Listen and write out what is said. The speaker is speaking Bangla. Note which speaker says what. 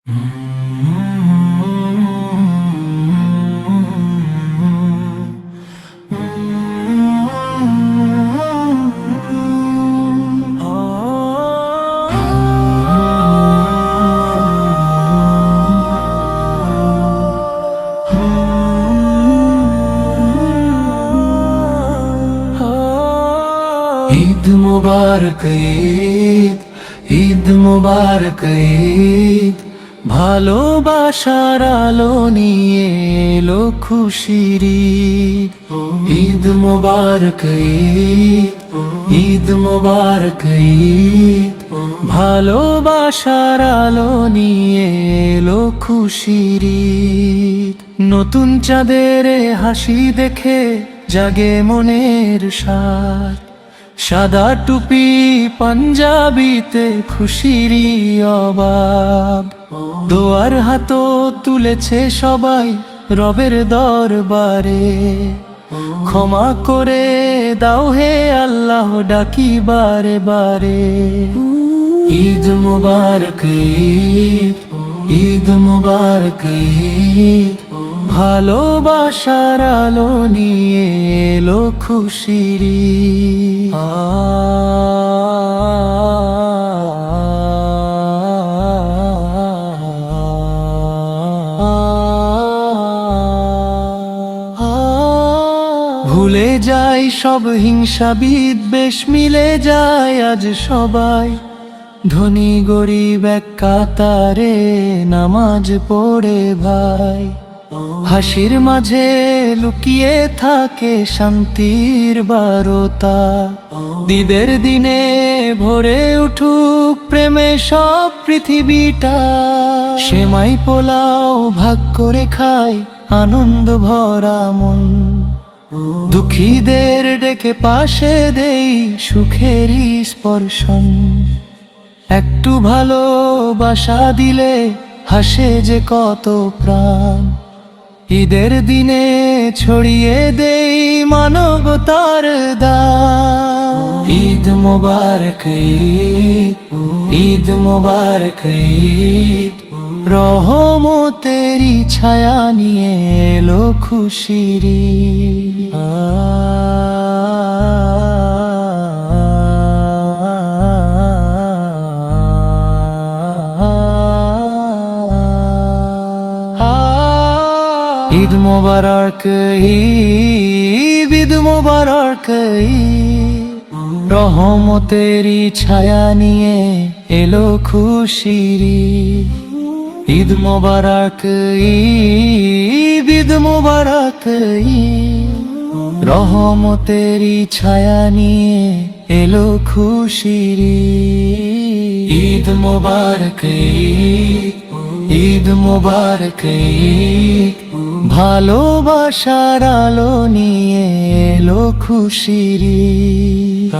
Speaker 1: ঈদ মুবারক ঈদ, ঈদ মুবারক ঈদ, ভালোবাসার আলো নিয়ে এলো খুশির ঈদ। ঈদ মুবারক ঈদ, ঈদ মুবারক ঈদ, ভালোবাসার আলো নিয়ে এলো খুশির ঈদ। নতুন চাঁদের হাসি দেখে জাগে মনের সাথ, সাদা টুপি পাঞ্জাবিতে খুশিরই অভাব। দোয়ার হাত তুলেছে সবাই রবের দরবারে, ক্ষমা করে দাও হে আল্লাহ ডাকি বারে বারে। ঈদ মুবারক ঈদ, ঈদ মুবারক ঈদ, ভালোবাসার আলো নিয়ে এলো খুশির ঈদ। ভুলে যাই সব হিংসা বিদ্বেষ, মিলে যায় আজ সবাই। ধনী গরিব এক কাতারে নামাজ পড়ে ভাই, হাসির মাঝে লুকিয়ে থাকে শান্তির বারতা। ঈদের দিনে ভরে উঠুক প্রেমে সব পৃথিবীটা, সেমাই পোলাও ভাগ করে খাই আনন্দ ভরা মন। দুঃখীদের ডেকে পাশে দেই সুখেরই স্পর্শন, একটু ভালোবাসা দিলে হাসে যে কত প্রাণ। ঈদের দিনে ছড়িয়ে দেই মানবতার দান। ঈদ মুবারক ঈদ, ঈদ মুবারক ঈদ, রহমতেরই ছায়া নিয়ে এলো খুশির ঈদ। ঈদ মুবারক ঈদ, ঈদ মুবারক ঈদ, রহমতেরই ছায়া নিয়ে এলো খুশির ঈদ। ঈদ মুবারক ঈদ, ঈদ মুবারক ঈদ, রহমতেরই ছায়া নিয়ে এলো খুশির ঈদ। ঈদ মুবারক ঈদ, ঈদ মুবারক ঈদ, ভালোবাসার আলো নিয়ে এলো খুশির ঈদ।